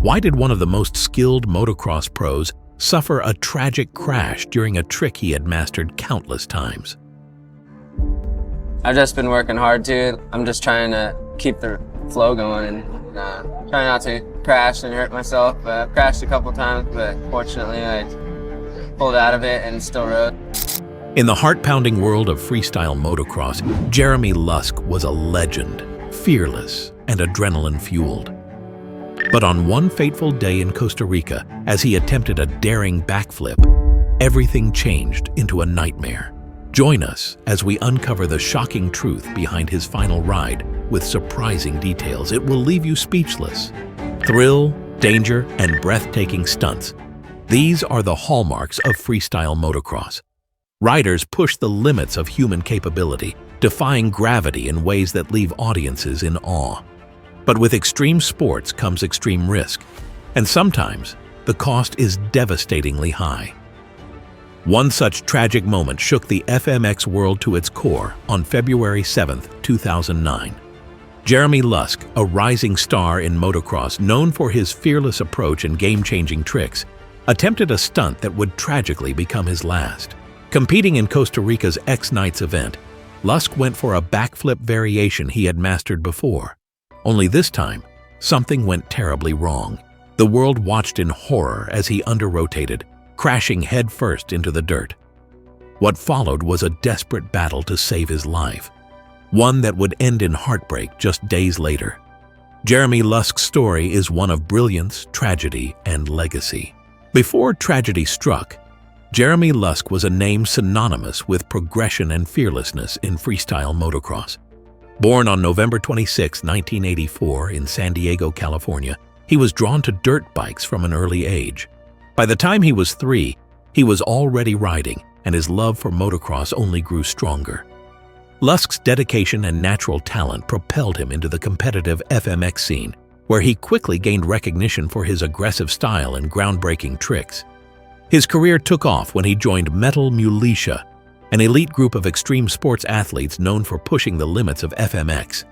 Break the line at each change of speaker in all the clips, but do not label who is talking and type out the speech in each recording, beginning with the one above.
Why did one of the most skilled motocross pros suffer a tragic crash during a trick he had mastered countless times?
I've just been working hard too. I'm just trying to keep the flow going and try not to crash and hurt myself. I've crashed a couple times, but fortunately I pulled out of it and still rode.
In the heart-pounding world of freestyle motocross, Jeremy Lusk was a legend, fearless and adrenaline-fueled. But on one fateful day in Costa Rica, as he attempted a daring backflip, everything changed into a nightmare. Join us as we uncover the shocking truth behind his final ride with surprising details. It will leave you speechless. Thrill, danger, and breathtaking stunts. These are the hallmarks of freestyle motocross. Riders push the limits of human capability, defying gravity in ways that leave audiences in awe. But with extreme sports comes extreme risk, and sometimes the cost is devastatingly high. One such tragic moment shook the FMX world to its core on February 7, 2009. Jeremy Lusk, a rising star in motocross known for his fearless approach and game-changing tricks, attempted a stunt that would tragically become his last. Competing in Costa Rica's X-Nights event, Lusk went for a backflip variation he had mastered before. Only this time, something went terribly wrong. The world watched in horror as he under-rotated, crashing headfirst into the dirt. What followed was a desperate battle to save his life, one that would end in heartbreak just days later. Jeremy Lusk's story is one of brilliance, tragedy, and legacy. Before tragedy struck, Jeremy Lusk was a name synonymous with progression and fearlessness in freestyle motocross. Born on November 26, 1984 in San Diego, California, he was drawn to dirt bikes from an early age. By the time he was 3, he was already riding, and his love for motocross only grew stronger. Lusk's dedication and natural talent propelled him into the competitive FMX scene, where he quickly gained recognition for his aggressive style and groundbreaking tricks. His career took off when he joined Metal Muletia, an elite group of extreme sports athletes known for pushing the limits of FMX.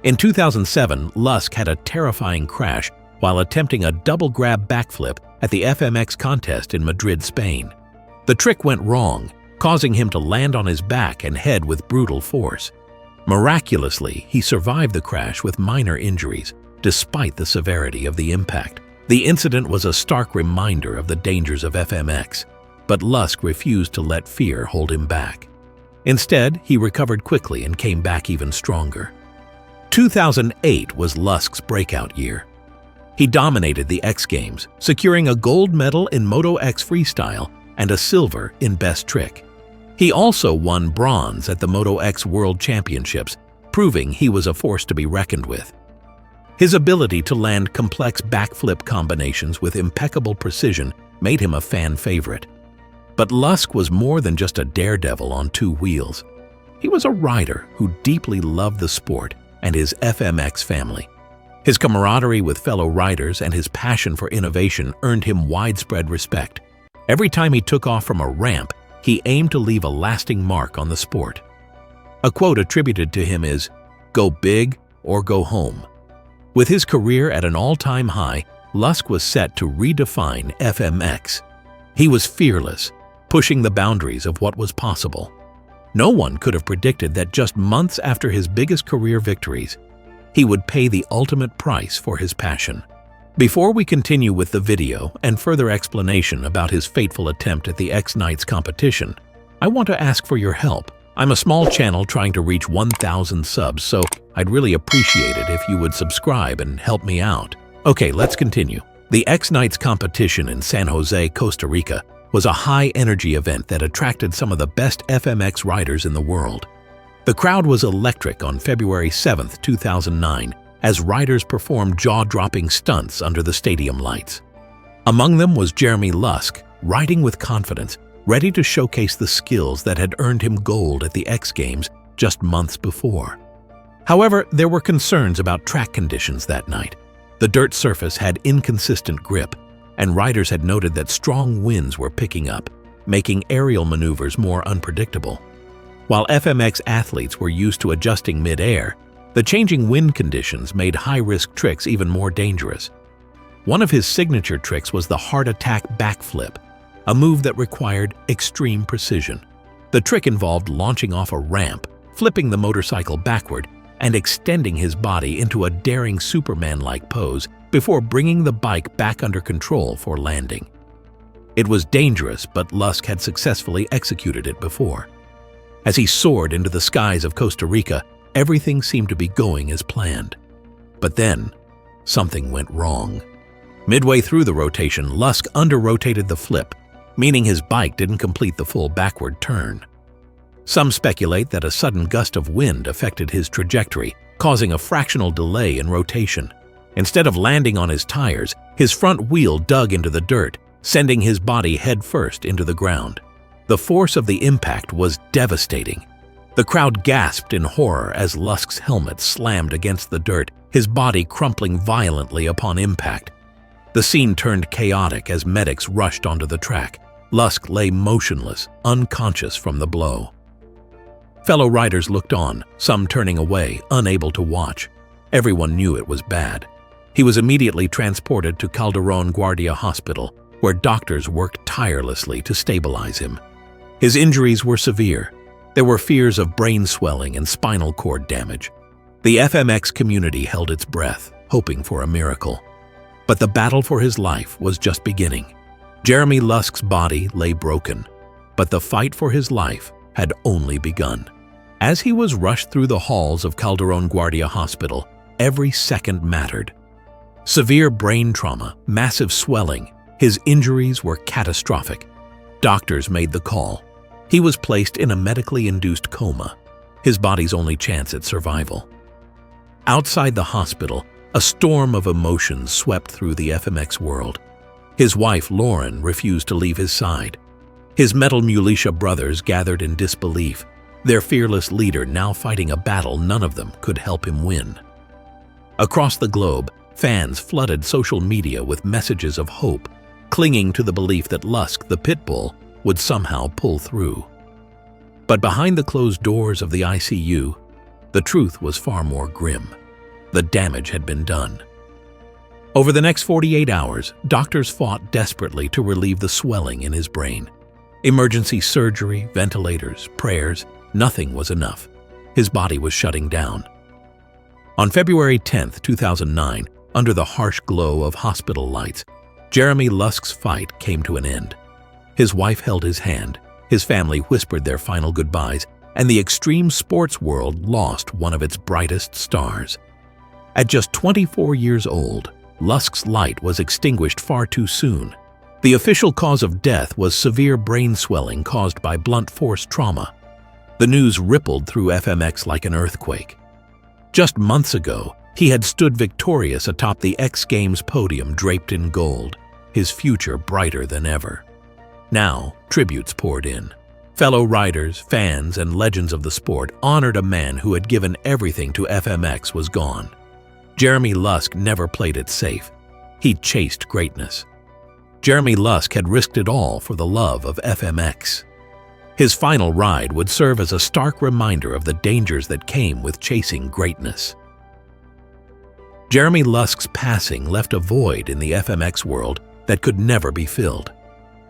In 2007, Lusk had a terrifying crash while attempting a double grab backflip at the FMX contest in Madrid, Spain. The trick went wrong, causing him to land on his back and head with brutal force. Miraculously, he survived the crash with minor injuries, despite the severity of the impact. The incident was a stark reminder of the dangers of FMX, but Lusk refused to let fear hold him back. Instead, he recovered quickly and came back even stronger. 2008 was Lusk's breakout year. He dominated the X Games, securing a gold medal in Moto X Freestyle and a silver in Best Trick. He also won bronze at the Moto X World Championships, proving he was a force to be reckoned with. His ability to land complex backflip combinations with impeccable precision made him a fan favorite. But Lusk was more than just a daredevil on 2 wheels. He was a rider who deeply loved the sport and his FMX family. His camaraderie with fellow riders and his passion for innovation earned him widespread respect. Every time he took off from a ramp, he aimed to leave a lasting mark on the sport. A quote attributed to him is, "Go big or go home." With his career at an all-time high, Lusk was set to redefine FMX. He was fearless, pushing the boundaries of what was possible. No one could have predicted that just months after his biggest career victories, he would pay the ultimate price for his passion. Before we continue with the video and further explanation about his fateful attempt at the X-Nights competition, I want to ask for your help. I'm a small channel trying to reach 1,000 subs, so I'd really appreciate it if you would subscribe and help me out. Okay, let's continue. The X-Nights competition in San Jose, Costa Rica was a high-energy event that attracted some of the best FMX riders in the world. The crowd was electric on February 7, 2009, as riders performed jaw-dropping stunts under the stadium lights. Among them was Jeremy Lusk, riding with confidence, ready to showcase the skills that had earned him gold at the X Games just months before. However, there were concerns about track conditions that night. The dirt surface had inconsistent grip, and riders had noted that strong winds were picking up, making aerial maneuvers more unpredictable. While FMX athletes were used to adjusting mid-air, the changing wind conditions made high-risk tricks even more dangerous. One of his signature tricks was the heart attack backflip, a move that required extreme precision. The trick involved launching off a ramp, flipping the motorcycle backward, and extending his body into a daring Superman-like pose before bringing the bike back under control for landing. It was dangerous, but Lusk had successfully executed it before. As he soared into the skies of Costa Rica, everything seemed to be going as planned. But then, something went wrong. Midway through the rotation, Lusk under-rotated the flip, meaning his bike didn't complete the full backward turn. Some speculate that a sudden gust of wind affected his trajectory, causing a fractional delay in rotation. Instead of landing on his tires, his front wheel dug into the dirt, sending his body headfirst into the ground. The force of the impact was devastating. The crowd gasped in horror as Lusk's helmet slammed against the dirt, his body crumpling violently upon impact. The scene turned chaotic as medics rushed onto the track. Lusk lay motionless, unconscious from the blow. Fellow riders looked on, some turning away, unable to watch. Everyone knew it was bad. He was immediately transported to Calderón Guardia Hospital, where doctors worked tirelessly to stabilize him. His injuries were severe. There were fears of brain swelling and spinal cord damage. The FMX community held its breath, hoping for a miracle. But the battle for his life was just beginning. Jeremy Lusk's body lay broken, but the fight for his life had only begun. As he was rushed through the halls of Calderón Guardia Hospital, every second mattered. Severe brain trauma, massive swelling, his injuries were catastrophic. Doctors made the call. He was placed in a medically induced coma, his body's only chance at survival. Outside the hospital, a storm of emotions swept through the FMX world. His wife, Lauren, refused to leave his side. His metal militia brothers gathered in disbelief, their fearless leader now fighting a battle none of them could help him win. Across the globe, fans flooded social media with messages of hope, clinging to the belief that Lusk, the pit bull, would somehow pull through. But behind the closed doors of the ICU, the truth was far more grim. The damage had been done. Over the next 48 hours, doctors fought desperately to relieve the swelling in his brain. Emergency surgery, ventilators, prayers, nothing was enough. His body was shutting down. On February 10, 2009, under the harsh glow of hospital lights, Jeremy Lusk's fight came to an end. His wife held his hand, his family whispered their final goodbyes, and the extreme sports world lost one of its brightest stars. At just 24 years old, Lusk's light was extinguished far too soon. The official cause of death was severe brain swelling caused by blunt force trauma. The news rippled through FMX like an earthquake. Just months ago, he had stood victorious atop the XGames podium draped in gold, his future brighter than ever. Now, tributes poured in. Fellow riders, fans, and legends of the sport honored a man who had given everything to FMX was gone. Jeremy Lusk never played it safe. He chased greatness. Jeremy Lusk had risked it all for the love of FMX. His final ride would serve as a stark reminder of the dangers that came with chasing greatness. Jeremy Lusk's passing left a void in the FMX world that could never be filled.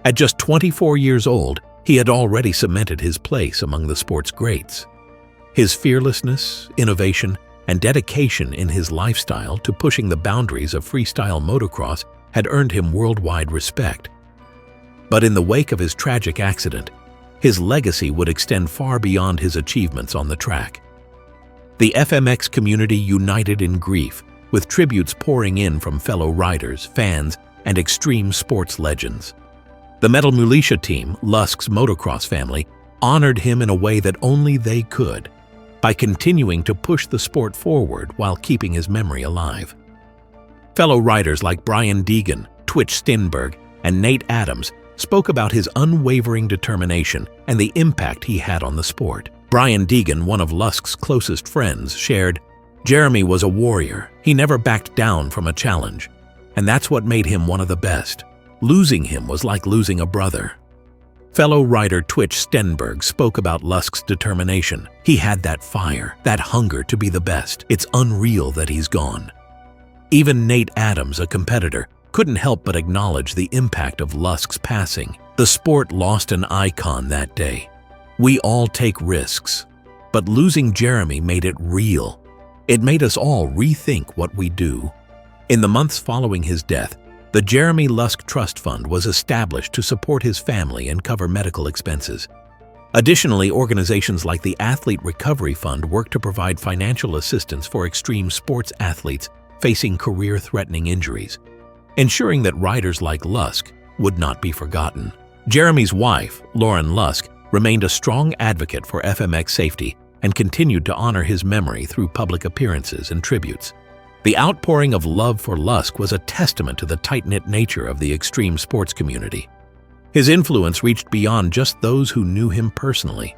At just 24 years old, he had already cemented his place among the sport's greats. His fearlessness, innovation, and dedication in his lifestyle to pushing the boundaries of freestyle motocross had earned him worldwide respect. But in the wake of his tragic accident, his legacy would extend far beyond his achievements on the track. The FMX community united in grief, with tributes pouring in from fellow riders, fans, and extreme sports legends. The Metal Militia team, Lusk's motocross family, honored him in a way that only they could, by continuing to push the sport forward while keeping his memory alive. Fellow riders like briandeegan, twitchstenberg, and Nate Adams spoke about his unwavering determination and the impact he had on the sport. briandeegan, one of Lusk's closest friends, shared, "Jeremy was a warrior. He never backed down from a challenge. And that's what made him one of the best. Losing him was like losing a brother." Fellow rider twitchstenberg spoke about Lusk's determination. "He had that fire, that hunger to be the best. It's unreal that he's gone." Even Nate Adams, a competitor, couldn't help but acknowledge the impact of Lusk's passing. The sport lost an icon that day. We all take risks, but losing Jeremy made it real. It made us all rethink what we do. In the months following his death, the Jeremy Lusk Trust Fund was established to support his family and cover medical expenses. Additionally, organizations like the Athlete Recovery Fund work to provide financial assistance for extreme sports athletes facing career-threatening injuries, ensuring that riders like Lusk would not be forgotten. Jeremy's wife, Lauren Lusk, remained a strong advocate for FMX safety and continued to honor his memory through public appearances and tributes. The outpouring of love for Lusk was a testament to the tight-knit nature of the extreme sports community. His influence reached beyond just those who knew him personally.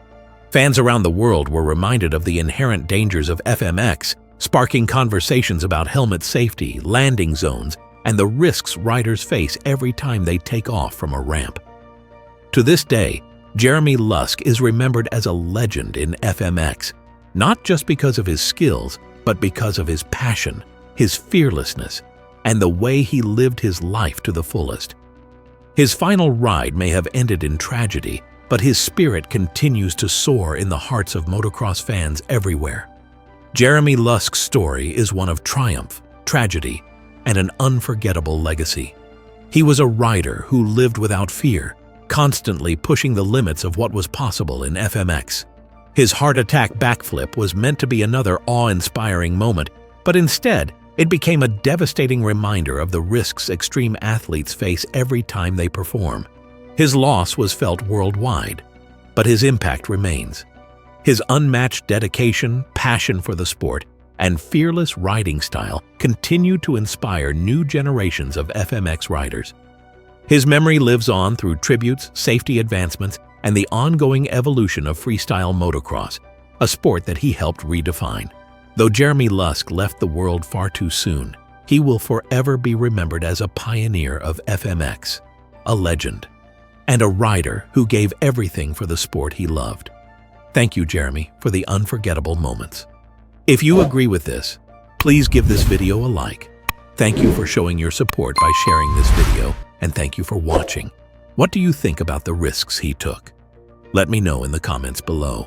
Fans around the world were reminded of the inherent dangers of FMX, sparking conversations about helmet safety, landing zones, and the risks riders face every time they take off from a ramp. To this day, Jeremy Lusk is remembered as a legend in FMX, not just because of his skills, but because of his passion, his fearlessness, and the way he lived his life to the fullest. His final ride may have ended in tragedy, but his spirit continues to soar in the hearts of motocross fans everywhere. Jeremy Lusk's story is one of triumph, tragedy, and an unforgettable legacy. He was a rider who lived without fear, constantly pushing the limits of what was possible in FMX. His heart attack backflip was meant to be another awe-inspiring moment, but instead, it became a devastating reminder of the risks extreme athletes face every time they perform. His loss was felt worldwide, but his impact remains. His unmatched dedication, passion for the sport, and fearless riding style continue to inspire new generations of FMX riders. His memory lives on through tributes, safety advancements, and the ongoing evolution of freestyle motocross, a sport that he helped redefine. Though Jeremy Lusk left the world far too soon, he will forever be remembered as a pioneer of FMX, a legend, and a rider who gave everything for the sport he loved. Thank you, Jeremy, for the unforgettable moments. If you agree with this, please give this video a like. Thank you for showing your support by sharing this video, and thank you for watching. What do you think about the risks he took? Let me know in the comments below.